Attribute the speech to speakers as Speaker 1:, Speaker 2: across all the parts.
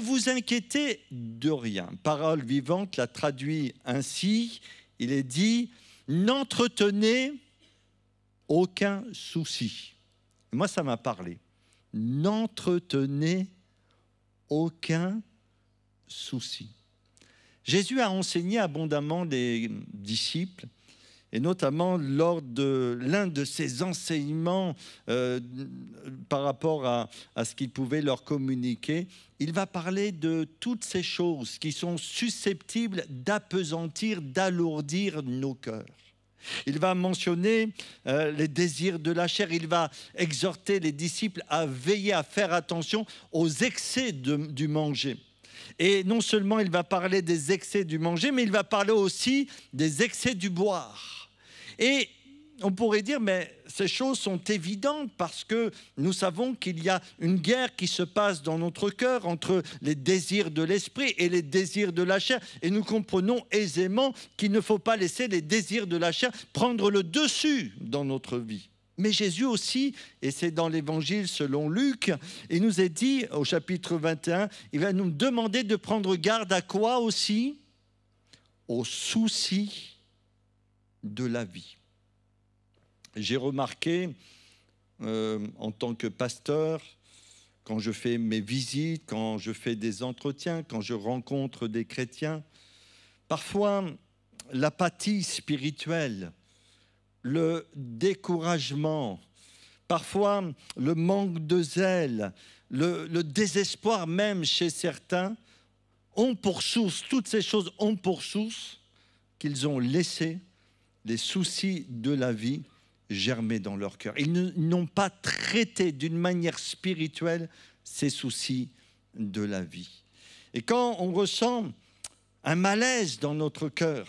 Speaker 1: vous inquiétez de rien. Parole vivante la traduit ainsi. Il est dit, n'entretenez aucun souci. Moi, ça m'a parlé. N'entretenez aucun souci. Jésus a enseigné abondamment les disciples, et notamment lors de l'un de ses enseignements par rapport à ce qu'il pouvait leur communiquer. Il va parler de toutes ces choses qui sont susceptibles d'appesantir, d'alourdir nos cœurs. Il va mentionner les désirs de la chair. Il va exhorter les disciples à veiller, à faire attention aux excès du manger. Et non seulement il va parler des excès du manger, mais il va parler aussi des excès du boire. Et on pourrait dire, mais ces choses sont évidentes parce que nous savons qu'il y a une guerre qui se passe dans notre cœur entre les désirs de l'esprit et les désirs de la chair. Et nous comprenons aisément qu'il ne faut pas laisser les désirs de la chair prendre le dessus dans notre vie. Mais Jésus aussi, et c'est dans l'Évangile selon Luc, il nous est dit au chapitre 21, il va nous demander de prendre garde à quoi aussi? Aux soucis de la vie. J'ai remarqué, en tant que pasteur, quand je fais mes visites, quand je fais des entretiens, quand je rencontre des chrétiens, parfois l'apathie spirituelle, le découragement, parfois le manque de zèle, le désespoir même chez certains, ont pour source, toutes ces choses ont pour source qu'ils ont laissé les soucis de la vie germer dans leur cœur. Ils n'ont pas traité d'une manière spirituelle ces soucis de la vie. Et quand on ressent un malaise dans notre cœur,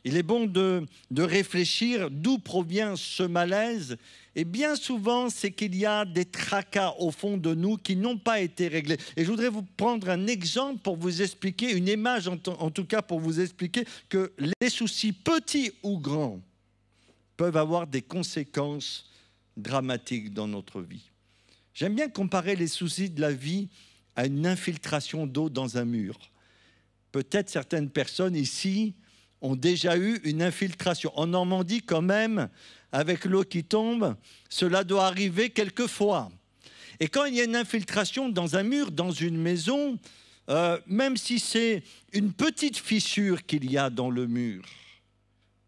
Speaker 1: il est bon de réfléchir d'où provient ce malaise. Et bien souvent, c'est qu'il y a des tracas au fond de nous qui n'ont pas été réglés. Et je voudrais vous prendre un exemple pour vous expliquer, une image en tout cas pour vous expliquer que les soucis, petits ou grands, peuvent avoir des conséquences dramatiques dans notre vie. J'aime bien comparer les soucis de la vie à une infiltration d'eau dans un mur. Peut-être certaines personnes ici ont déjà eu une infiltration. En Normandie, quand même, avec l'eau qui tombe, cela doit arriver quelquefois. Et quand il y a une infiltration dans un mur, dans une maison, même si c'est une petite fissure qu'il y a dans le mur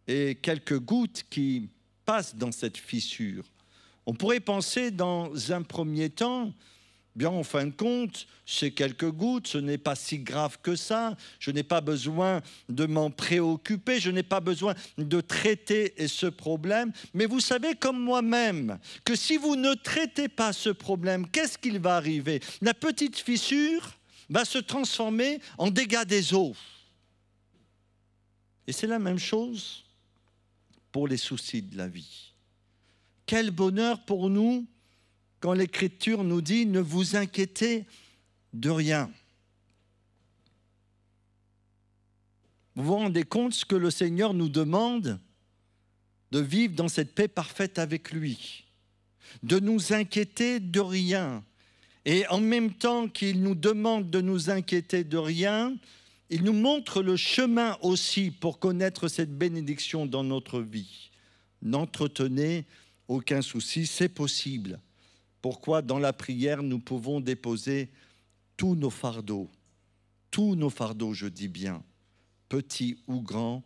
Speaker 1: et quelques gouttes qui passent dans cette fissure, on pourrait penser dans un premier temps, bien, en fin de compte, c'est quelques gouttes, ce n'est pas si grave que ça, je n'ai pas besoin de m'en préoccuper, je n'ai pas besoin de traiter ce problème. Mais vous savez comme moi-même que si vous ne traitez pas ce problème, qu'est-ce qu'il va arriver? La petite fissure va se transformer en dégâts des eaux. Et c'est la même chose pour les soucis de la vie. Quel bonheur pour nous quand l'Écriture nous dit « Ne vous inquiétez de rien ». Vous vous rendez compte ce que le Seigneur nous demande? De vivre dans cette paix parfaite avec lui, de nous inquiéter de rien. Et en même temps qu'il nous demande de nous inquiéter de rien, il nous montre le chemin aussi pour connaître cette bénédiction dans notre vie. N'entretenez aucun souci, c'est possible. Pourquoi dans la prière, nous pouvons déposer tous nos fardeaux, je dis bien, petits ou grands,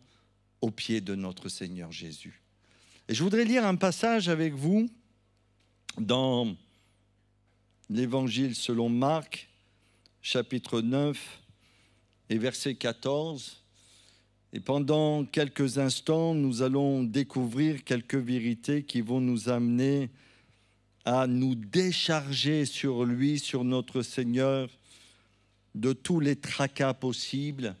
Speaker 1: aux pieds de notre Seigneur Jésus. Et je voudrais lire un passage avec vous dans l'Évangile selon Marc, chapitre 9 et verset 14. Et pendant quelques instants, nous allons découvrir quelques vérités qui vont nous amener à nous décharger sur lui, sur notre Seigneur, de tous les tracas possibles,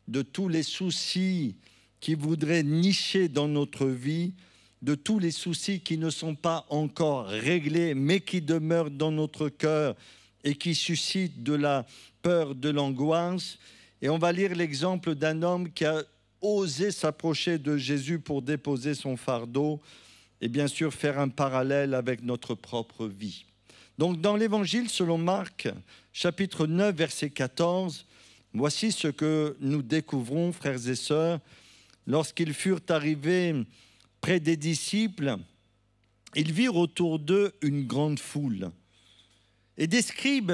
Speaker 1: de tous les soucis qui voudraient nicher dans notre vie, de tous les soucis qui ne sont pas encore réglés, mais qui demeurent dans notre cœur et qui suscitent de la peur, de l'angoisse. Et on va lire l'exemple d'un homme qui a osé s'approcher de Jésus pour déposer son fardeau et bien sûr faire un parallèle avec notre propre vie. Donc dans l'Évangile selon Marc, chapitre 9, verset 14, voici ce que nous découvrons, frères et sœurs. Lorsqu'ils furent arrivés près des disciples, ils virent autour d'eux une grande foule et des scribes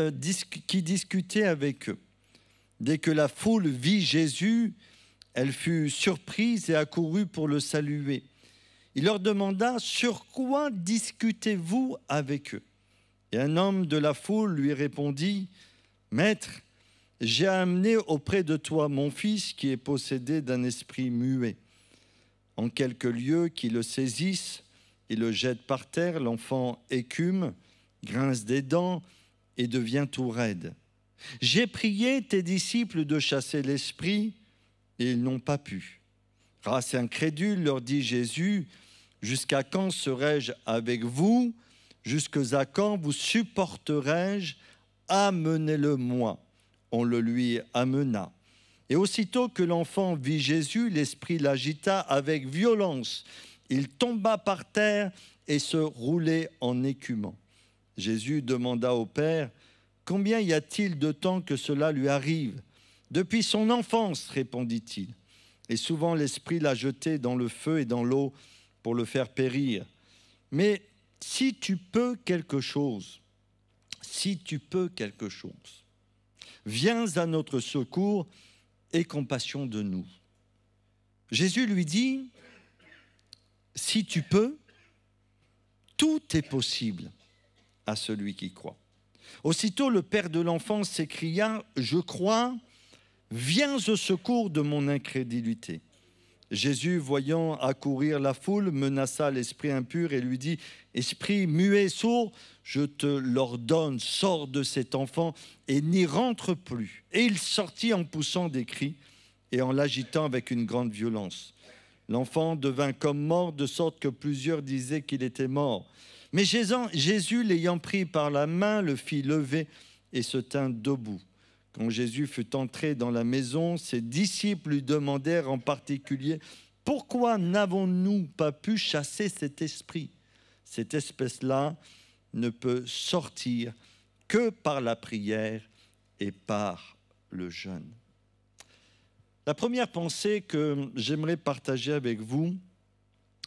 Speaker 1: qui discutaient avec eux. Dès que la foule vit Jésus, elle fut surprise et accourut pour le saluer. Il leur demanda « Sur quoi discutez-vous avec eux ?» Et un homme de la foule lui répondit « Maître, j'ai amené auprès de toi mon fils qui est possédé d'un esprit muet. En quelques lieux qui le saisissent, il le jette par terre, l'enfant écume, grince des dents et devient tout raide. J'ai prié tes disciples de chasser l'esprit et ils n'ont pas pu. » Race incrédule, leur dit Jésus, « Jusqu'à quand serai-je avec vous ? Jusqu'à quand vous supporterai-je ? Amenez-le-moi. » On le lui amena. Et aussitôt que l'enfant vit Jésus, l'esprit l'agita avec violence. Il tomba par terre et se roulait en écumant. Jésus demanda au Père, « Combien y a-t-il de temps que cela lui arrive ?» « Depuis son enfance, répondit-il. Et souvent l'esprit l'a jeté dans le feu et dans l'eau pour le faire périr. Mais si tu peux quelque chose, viens à notre secours et compassion de nous. » Jésus lui dit, « Si tu peux, tout est possible à celui qui croit. » Aussitôt, le père de l'enfant s'écria, « Je crois, viens au secours de mon incrédulité. » Jésus, voyant accourir la foule, menaça l'esprit impur et lui dit, « Esprit muet, sourd, je te l'ordonne, sors de cet enfant et n'y rentre plus. » Et il sortit en poussant des cris et en l'agitant avec une grande violence. L'enfant devint comme mort, de sorte que plusieurs disaient qu'il était mort. Mais Jésus, l'ayant pris par la main, le fit lever et se tint debout. Quand Jésus fut entré dans la maison, ses disciples lui demandèrent en particulier « Pourquoi n'avons-nous pas pu chasser cet esprit ? Cette espèce-là ne peut sortir que par la prière et par le jeûne. » La première pensée que j'aimerais partager avec vous,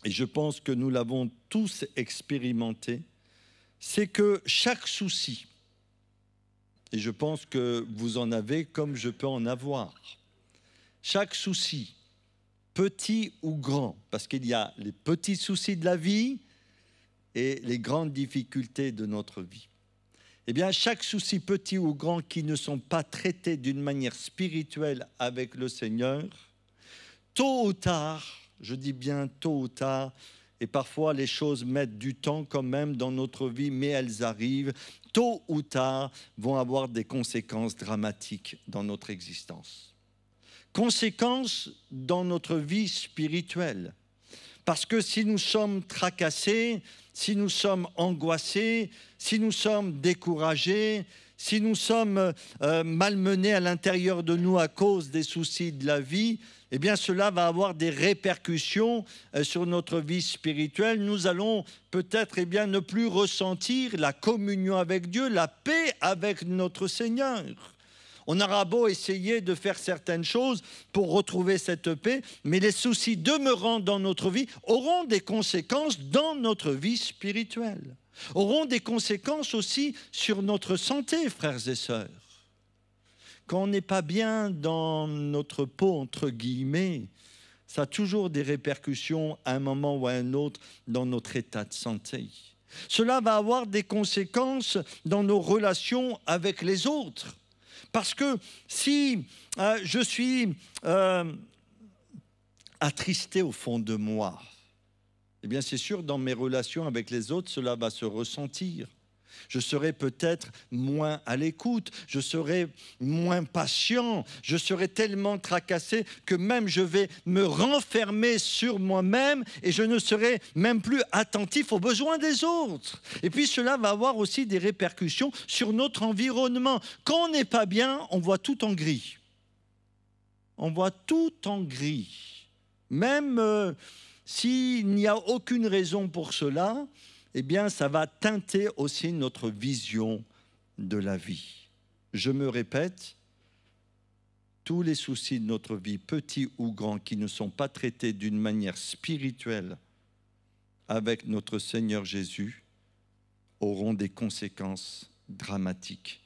Speaker 1: et je pense que nous l'avons tous expérimenté, c'est que chaque souci, et je pense que vous en avez comme je peux en avoir, chaque souci, petit ou grand, parce qu'il y a les petits soucis de la vie et les grandes difficultés de notre vie. Eh bien, chaque souci, petit ou grand, qui ne sont pas traités d'une manière spirituelle avec le Seigneur, tôt ou tard, je dis bien tôt ou tard, et parfois les choses mettent du temps quand même dans notre vie, mais elles arrivent, tôt ou tard, vont avoir des conséquences dramatiques dans notre existence. Conséquences dans notre vie spirituelle. Parce que si nous sommes tracassés, si nous sommes angoissés, si nous sommes découragés, si nous sommes malmenés à l'intérieur de nous à cause des soucis de la vie, eh bien cela va avoir des répercussions sur notre vie spirituelle. Nous allons peut-être ne plus ressentir la communion avec Dieu, la paix avec notre Seigneur. On aura beau essayer de faire certaines choses pour retrouver cette paix, mais les soucis demeurant dans notre vie auront des conséquences dans notre vie spirituelle, auront des conséquences aussi sur notre santé, frères et sœurs. Quand on n'est pas bien dans notre peau, entre guillemets, ça a toujours des répercussions à un moment ou à un autre dans notre état de santé. Cela va avoir des conséquences dans nos relations avec les autres. Parce que si je suis attristé au fond de moi, eh bien c'est sûr, dans mes relations avec les autres, cela va se ressentir. Je serai peut-être moins à l'écoute, je serai moins patient, je serai tellement tracassé que même je vais me renfermer sur moi-même et je ne serai même plus attentif aux besoins des autres. Et puis cela va avoir aussi des répercussions sur notre environnement. Quand on n'est pas bien, on voit tout en gris. On voit tout en gris. Même s'il n'y a aucune raison pour cela, eh bien, ça va teinter aussi notre vision de la vie. Je me répète, tous les soucis de notre vie, petits ou grands, qui ne sont pas traités d'une manière spirituelle avec notre Seigneur Jésus, auront des conséquences dramatiques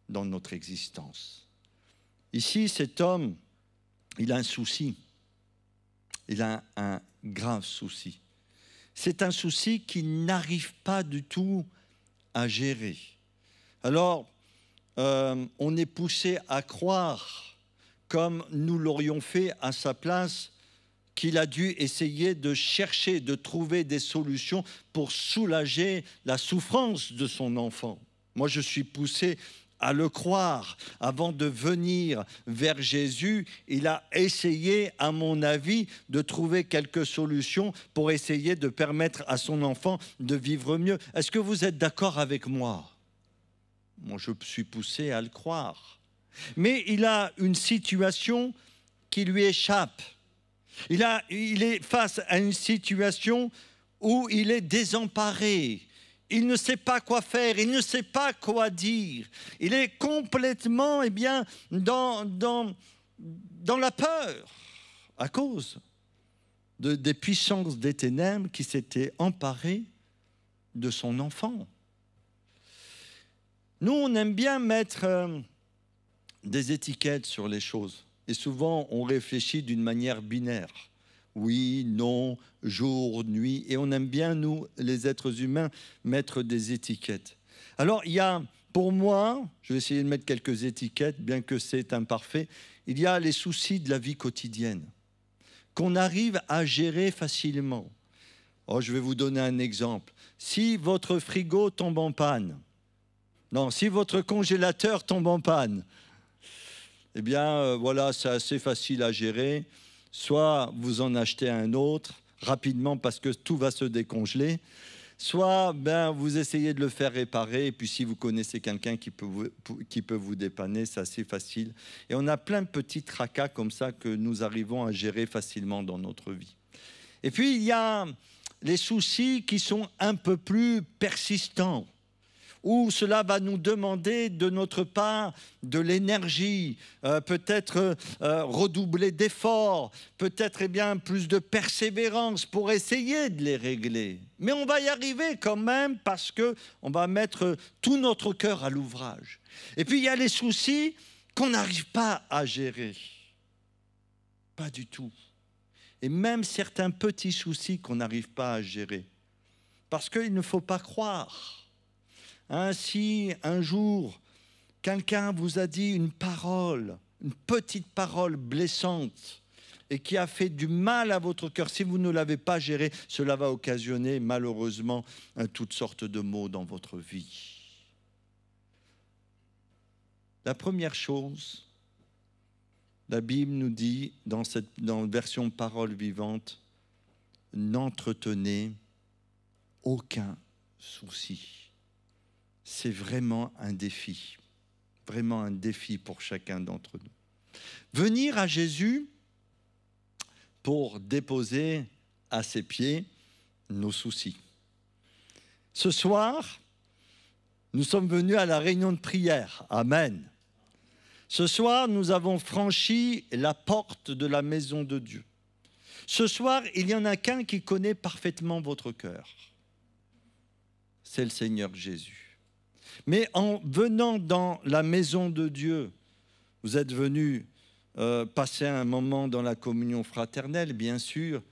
Speaker 1: dans notre existence. Ici, cet homme, il a un souci. Il a un grave souci. C'est un souci qu'il n'arrive pas du tout à gérer. Alors, on est poussé à croire, comme nous l'aurions fait à sa place, qu'il a dû essayer de chercher, de trouver des solutions pour soulager la souffrance de son enfant. Moi, je suis poussé à le croire. Avant de venir vers Jésus, il a essayé, à mon avis, de trouver quelques solutions pour essayer de permettre à son enfant de vivre mieux. Est-ce que vous êtes d'accord avec moi? Moi, je suis poussé à le croire. Mais il a une situation qui lui échappe. Il est face à une situation où il est désemparé. Il ne sait pas quoi faire, il ne sait pas quoi dire. Il est complètement dans la peur à cause des puissances des ténèbres qui s'étaient emparées de son enfant. Nous, on aime bien mettre des étiquettes sur les choses. Et souvent, on réfléchit d'une manière binaire. Oui, non, jour, nuit. Et on aime bien, nous, les êtres humains, mettre des étiquettes. Alors, il y a, pour moi, je vais essayer de mettre quelques étiquettes, bien que c'est imparfait, il y a les soucis de la vie quotidienne, qu'on arrive à gérer facilement. Oh, je vais vous donner un exemple. Si votre frigo tombe en panne, non, si votre congélateur tombe en panne, eh bien, voilà, c'est assez facile à gérer. Soit vous en achetez un autre rapidement parce que tout va se décongeler, soit vous essayez de le faire réparer, et puis si vous connaissez quelqu'un qui peut vous dépanner, c'est assez facile. Et on a plein de petits tracas comme ça que nous arrivons à gérer facilement dans notre vie. Et puis, il y a les soucis qui sont un peu plus persistants, où cela va nous demander de notre part de l'énergie, peut-être redoubler d'efforts, peut-être plus de persévérance pour essayer de les régler. Mais on va y arriver quand même parce qu'on va mettre tout notre cœur à l'ouvrage. Et puis il y a les soucis qu'on n'arrive pas à gérer. Pas du tout. Et même certains petits soucis qu'on n'arrive pas à gérer. Parce qu'il ne faut pas croire. Si un jour, quelqu'un vous a dit une parole, une petite parole blessante, et qui a fait du mal à votre cœur, si vous ne l'avez pas géré, cela va occasionner malheureusement toutes sortes de maux dans votre vie. La première chose, la Bible nous dit, dans la version parole vivante, n'entretenez aucun souci. C'est vraiment un défi pour chacun d'entre nous. Venir à Jésus pour déposer à ses pieds nos soucis. Ce soir, nous sommes venus à la réunion de prière. Amen. Ce soir, nous avons franchi la porte de la maison de Dieu. Ce soir, il n'y en a qu'un qui connaît parfaitement votre cœur. C'est le Seigneur Jésus. Mais en venant dans la maison de Dieu, vous êtes venus passer un moment dans la communion fraternelle, bien sûr,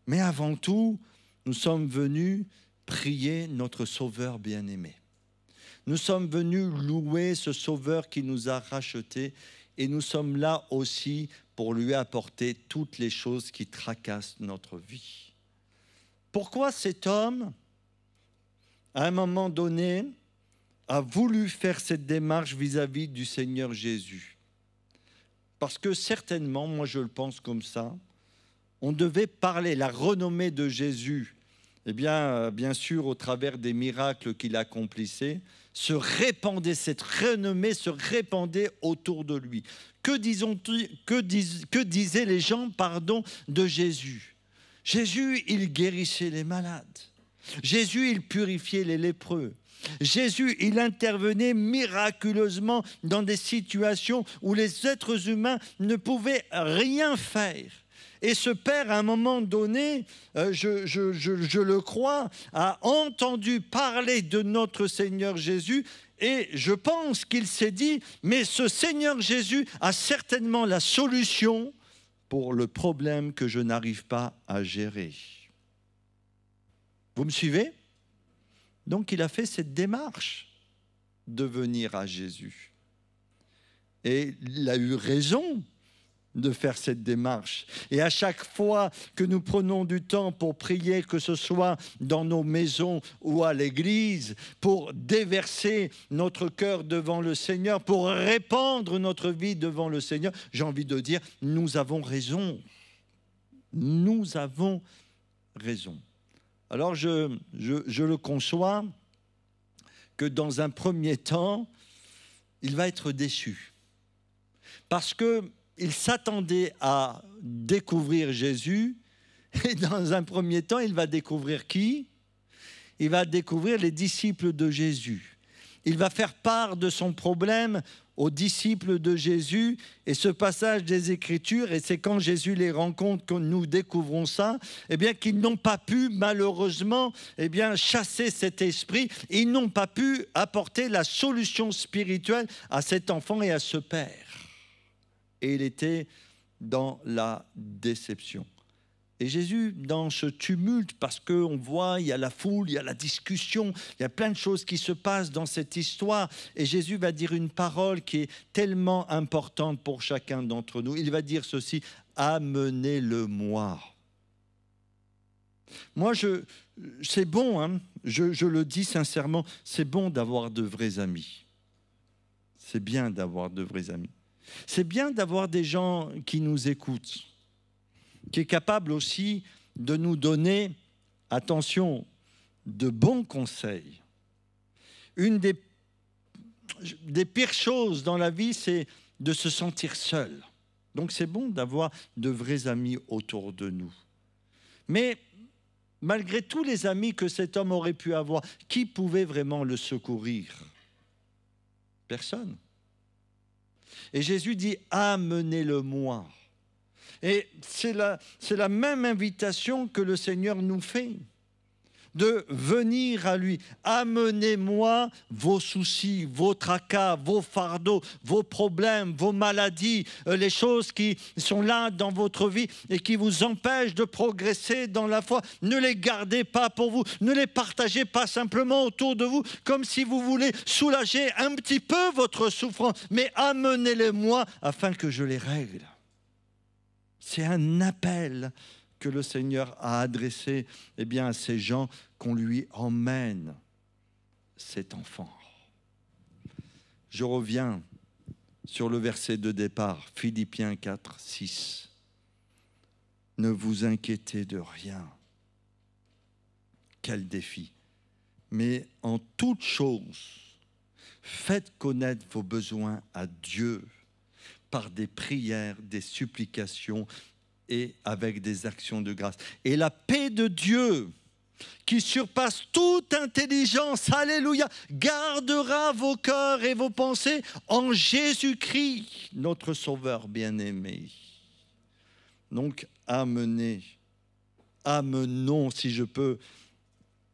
Speaker 1: mais avant tout, nous sommes venus prier notre Sauveur bien-aimé. Nous sommes venus louer ce Sauveur qui nous a rachetés, et nous sommes là aussi pour lui apporter toutes les choses qui tracassent notre vie. Pourquoi cet homme, à un moment donné, a voulu faire cette démarche vis-à-vis du Seigneur Jésus? Parce que certainement, moi je le pense comme ça, on devait parler, la renommée de Jésus, bien sûr au travers des miracles qu'il accomplissait, cette renommée se répandait autour de lui. Que disaient les gens, de Jésus? Jésus, il guérissait les malades. Jésus, il purifiait les lépreux. Jésus, il intervenait miraculeusement dans des situations où les êtres humains ne pouvaient rien faire. Et ce Père, à un moment donné, je le crois, a entendu parler de notre Seigneur Jésus. Et je pense qu'il s'est dit, mais ce Seigneur Jésus a certainement la solution pour le problème que je n'arrive pas à gérer. Vous me suivez? Donc il a fait cette démarche de venir à Jésus. Et il a eu raison de faire cette démarche. Et à chaque fois que nous prenons du temps pour prier, que ce soit dans nos maisons ou à l'église, pour déverser notre cœur devant le Seigneur, pour répandre notre vie devant le Seigneur, j'ai envie de dire, nous avons raison. Nous avons raison. Alors je le conçois que dans un premier temps, il va être déçu. Parce qu'il s'attendait à découvrir Jésus, et dans un premier temps, il va découvrir qui? Il va découvrir les disciples de Jésus. Il va faire part de son problème aux disciples de Jésus, et ce passage des Écritures, et c'est quand Jésus les rencontre que nous découvrons ça, eh bien qu'ils n'ont pas pu malheureusement chasser cet esprit, ils n'ont pas pu apporter la solution spirituelle à cet enfant et à ce père. Et il était dans la déception. Et Jésus, dans ce tumulte, parce qu'on voit, il y a la foule, il y a la discussion, il y a plein de choses qui se passent dans cette histoire. Et Jésus va dire une parole qui est tellement importante pour chacun d'entre nous. Il va dire ceci, « Amenez-le-moi ». Moi, c'est bon, hein, je le dis sincèrement, c'est bon d'avoir de vrais amis. C'est bien d'avoir de vrais amis. C'est bien d'avoir des gens qui nous écoutent, qui est capable aussi de nous donner, attention, de bons conseils. Une des pires choses dans la vie, c'est de se sentir seul. Donc c'est bon d'avoir de vrais amis autour de nous. Mais malgré tous les amis que cet homme aurait pu avoir, qui pouvait vraiment le secourir? Personne. Et Jésus dit, amenez-le-moi. Et c'est la même invitation que le Seigneur nous fait, de venir à lui. Amenez-moi vos soucis, vos tracas, vos fardeaux, vos problèmes, vos maladies, les choses qui sont là dans votre vie et qui vous empêchent de progresser dans la foi. Ne les gardez pas pour vous, ne les partagez pas simplement autour de vous comme si vous voulez soulager un petit peu votre souffrance, mais amenez-les-moi afin que je les règle. C'est un appel que le Seigneur a adressé à ces gens, qu'on lui emmène cet enfant. Je reviens sur le verset de départ, Philippiens 4, 6. Ne vous inquiétez de rien. Quel défi. Mais en toute chose, faites connaître vos besoins à Dieu par des prières, des supplications et avec des actions de grâce. Et la paix de Dieu, qui surpasse toute intelligence, alléluia, gardera vos cœurs et vos pensées en Jésus-Christ, notre Sauveur bien-aimé. Donc, amenons, si je peux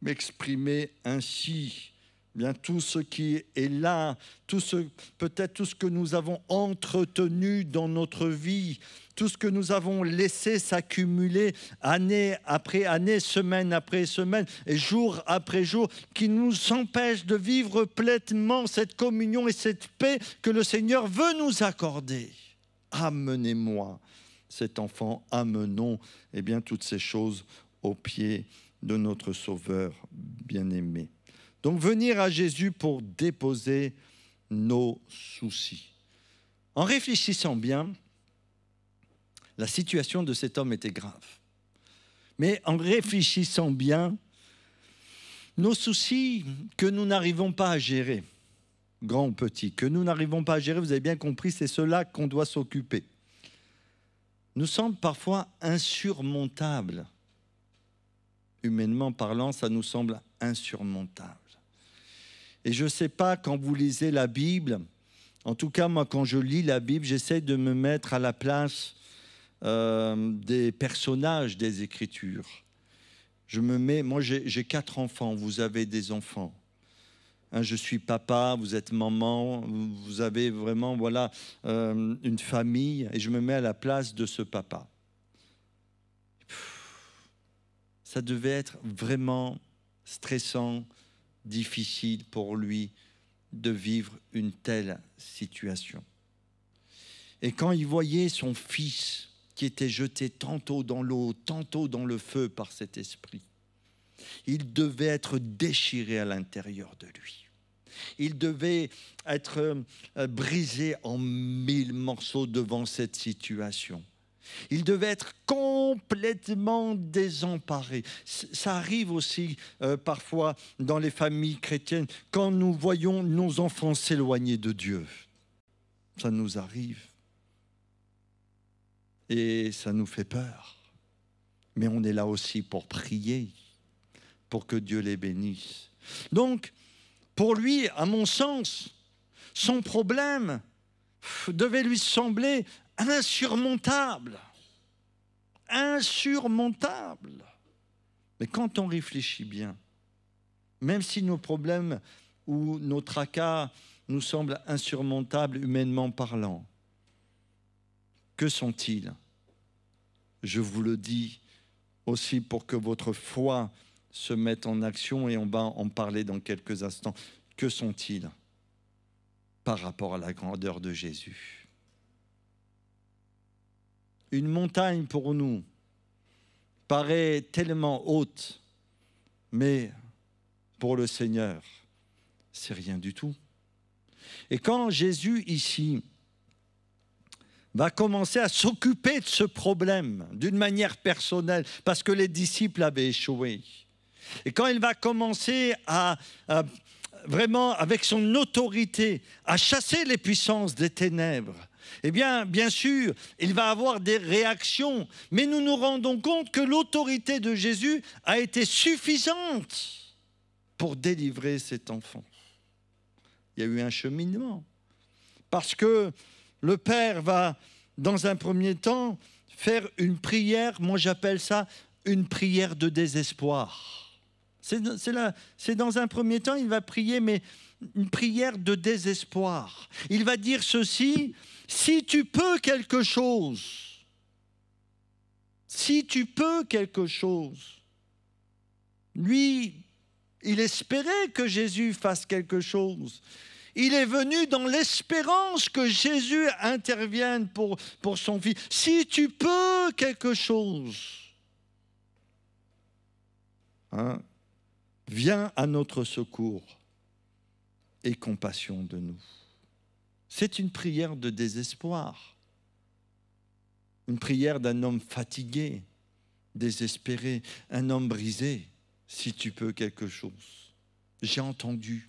Speaker 1: m'exprimer ainsi, bien tout ce qui est là, peut-être tout ce que nous avons entretenu dans notre vie, tout ce que nous avons laissé s'accumuler année après année, semaine après semaine et jour après jour, qui nous empêche de vivre pleinement cette communion et cette paix que le Seigneur veut nous accorder. Amenez-moi cet enfant, amenons toutes ces choses aux pieds de notre Sauveur bien-aimé. Donc venir à Jésus pour déposer nos soucis. En réfléchissant bien, la situation de cet homme était grave. Mais en réfléchissant bien, nos soucis que nous n'arrivons pas à gérer, grands ou petits, que nous n'arrivons pas à gérer, vous avez bien compris, c'est cela qu'on doit s'occuper, nous semblent parfois insurmontables. humainement parlant, ça nous semble insurmontable. Et je ne sais pas, quand vous lisez la Bible, en tout cas, moi, quand je lis la Bible, j'essaie de me mettre à la place des personnages des Écritures. Moi, j'ai 4 enfants, vous avez des enfants. Je suis papa, vous êtes maman, vous avez vraiment une famille, et je me mets à la place de ce papa. Ça devait être vraiment stressant, difficile pour lui de vivre une telle situation. Et quand il voyait son fils qui était jeté tantôt dans l'eau, tantôt dans le feu par cet esprit, il devait être déchiré à l'intérieur de lui. Il devait être brisé en 1000 morceaux devant cette situation. Il devait être complètement désemparé. Ça arrive aussi parfois dans les familles chrétiennes, quand nous voyons nos enfants s'éloigner de Dieu. Ça nous arrive. Et ça nous fait peur. Mais on est là aussi pour prier, pour que Dieu les bénisse. Donc, pour lui, à mon sens, son problème devait lui sembler insurmontable. Insurmontable. Mais quand on réfléchit bien, même si nos problèmes ou nos tracas nous semblent insurmontables humainement parlant, que sont-ils? Je vous le dis aussi pour que votre foi se mette en action, et on va en parler dans quelques instants. Que sont-ils par rapport à la grandeur de Jésus? Une montagne pour nous paraît tellement haute, mais pour le Seigneur, c'est rien du tout. Et quand Jésus ici va commencer à s'occuper de ce problème d'une manière personnelle, parce que les disciples avaient échoué, et quand il va commencer à vraiment, avec son autorité, à chasser les puissances des ténèbres, eh bien sûr, il va avoir des réactions. Mais nous nous rendons compte que l'autorité de Jésus a été suffisante pour délivrer cet enfant. Il y a eu un cheminement. Parce que le Père va, dans un premier temps, faire une prière, moi j'appelle ça une prière de désespoir. C'est dans un premier temps, il va prier, mais une prière de désespoir. Il va dire ceci: si tu peux quelque chose, si tu peux quelque chose. Lui, il espérait que Jésus fasse quelque chose. Il est venu dans l'espérance que Jésus intervienne pour son fils. Si tu peux quelque chose, viens à notre secours et compassion de nous. C'est une prière de désespoir, une prière d'un homme fatigué, désespéré, un homme brisé. Si tu peux quelque chose. J'ai entendu,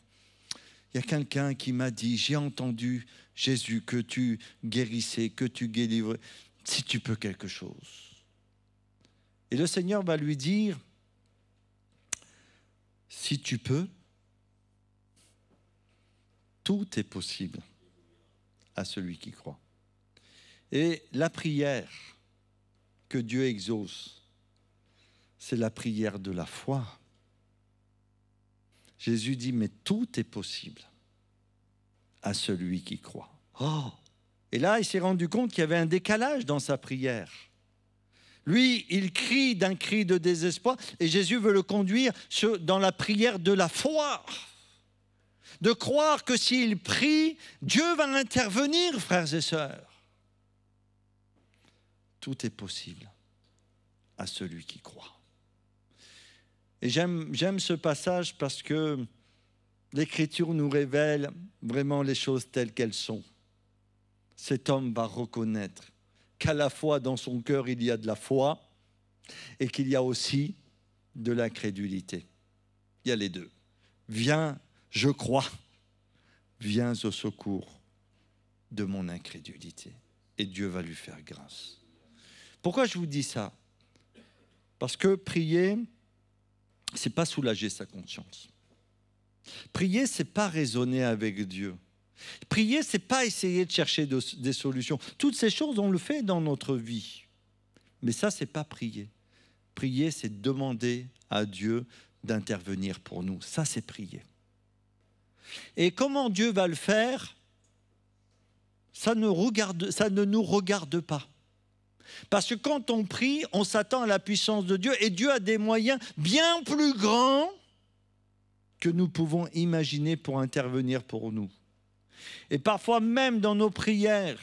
Speaker 1: il y a quelqu'un qui m'a dit, j'ai entendu, Jésus, que tu guérissais, que tu délivrais, si tu peux quelque chose. Et le Seigneur va lui dire, si tu peux, tout est possible à celui qui croit. Et la prière que Dieu exauce, c'est la prière de la foi. Jésus dit, mais tout est possible à celui qui croit. Oh! Et là, il s'est rendu compte qu'il y avait un décalage dans sa prière. Lui, il crie d'un cri de désespoir, et Jésus veut le conduire dans la prière de la foi. De croire que s'il prie, Dieu va intervenir, frères et sœurs. Tout est possible à celui qui croit. Et j'aime ce passage parce que l'Écriture nous révèle vraiment les choses telles qu'elles sont. Cet homme va reconnaître qu'à la fois dans son cœur il y a de la foi et qu'il y a aussi de l'incrédulité. Il y a les deux. Viens, je crois, viens au secours de mon incrédulité. Et Dieu va lui faire grâce. Pourquoi je vous dis ça? Parce que prier, c'est pas soulager sa conscience. Prier, c'est pas raisonner avec Dieu. Prier, c'est pas essayer de chercher des solutions. Toutes ces choses, on le fait dans notre vie. Mais ça, c'est pas prier. Prier, c'est demander à Dieu d'intervenir pour nous. Ça, c'est prier. Et comment Dieu va le faire? Ça ne nous regarde pas. Parce que quand on prie, on s'attend à la puissance de Dieu et Dieu a des moyens bien plus grands que nous pouvons imaginer pour intervenir pour nous. Et parfois même dans nos prières,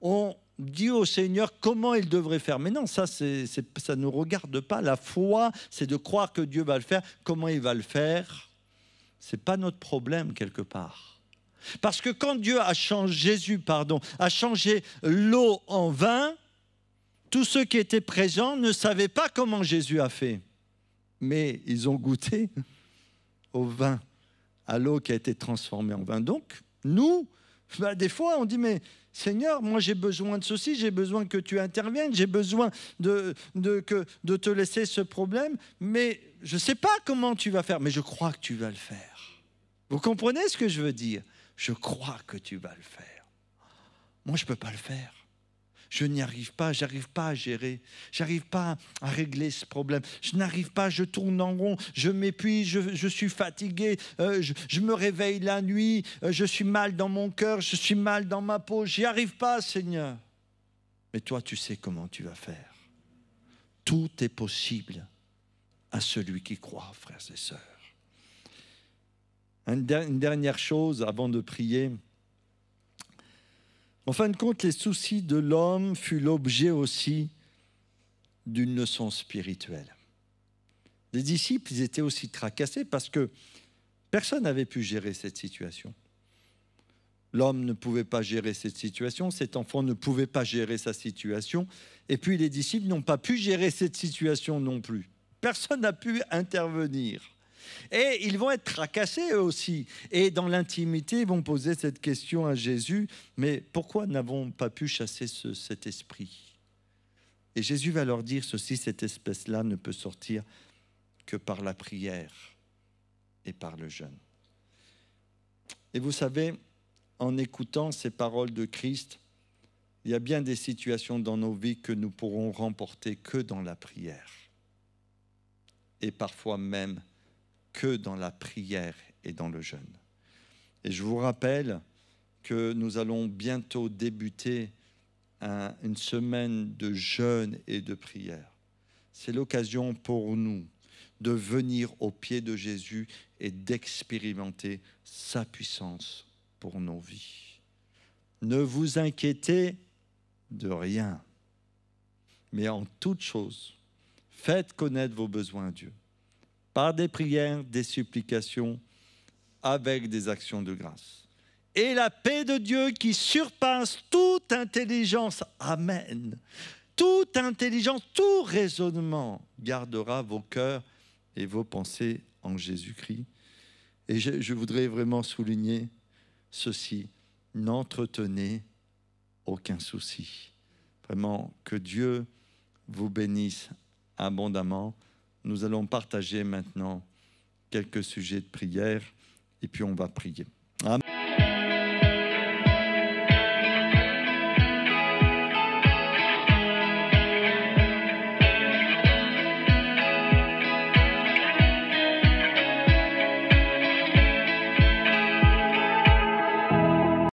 Speaker 1: on dit au Seigneur comment il devrait faire. Mais non, ça ne nous regarde pas. La foi, c'est de croire que Dieu va le faire. Comment il va le faire? Ce n'est pas notre problème quelque part. Parce que quand Dieu a changé, Jésus a changé l'eau en vin, tous ceux qui étaient présents ne savaient pas comment Jésus a fait. Mais ils ont goûté au vin, à l'eau qui a été transformée en vin. Donc, nous, des fois, on dit, mais Seigneur, moi j'ai besoin de ceci, j'ai besoin que tu interviennes, j'ai besoin de te laisser ce problème, mais je ne sais pas comment tu vas faire, mais je crois que tu vas le faire. Vous comprenez ce que je veux dire? Je crois que tu vas le faire. Moi, je ne peux pas le faire. Je n'y arrive pas, j'arrive pas à gérer, j'arrive pas à régler ce problème, je n'arrive pas, je tourne en rond, je m'épuise, je suis fatigué, je me réveille la nuit, je suis mal dans mon cœur, je suis mal dans ma peau, j'y arrive pas, Seigneur. Mais toi, tu sais comment tu vas faire. Tout est possible à celui qui croit, frères et sœurs. Une dernière chose avant de prier. En fin de compte, les soucis de l'homme furent l'objet aussi d'une leçon spirituelle. Les disciples, ils étaient aussi tracassés parce que personne n'avait pu gérer cette situation. L'homme ne pouvait pas gérer cette situation, cet enfant ne pouvait pas gérer sa situation, et puis les disciples n'ont pas pu gérer cette situation non plus. Personne n'a pu intervenir. Et ils vont être tracassés eux aussi. Et dans l'intimité, ils vont poser cette question à Jésus, mais pourquoi n'avons pas pu chasser cet esprit? Et Jésus va leur dire ceci, cette espèce-là ne peut sortir que par la prière et par le jeûne. Et vous savez, en écoutant ces paroles de Christ, il y a bien des situations dans nos vies que nous pourrons remporter que dans la prière. Et parfois même que dans la prière et dans le jeûne. Et je vous rappelle que nous allons bientôt débuter une semaine de jeûne et de prière. C'est l'occasion pour nous de venir au pied de Jésus et d'expérimenter sa puissance pour nos vies. Ne vous inquiétez de rien, mais en toute chose, faites connaître vos besoins à Dieu. Par des prières, des supplications, avec des actions de grâce. Et la paix de Dieu qui surpasse toute intelligence, amen, toute intelligence, tout raisonnement, gardera vos cœurs et vos pensées en Jésus-Christ. Et je voudrais vraiment souligner ceci, n'entretenez aucun souci. Vraiment, que Dieu vous bénisse abondamment. Nous allons partager maintenant quelques sujets de prière et puis on va prier. Amen.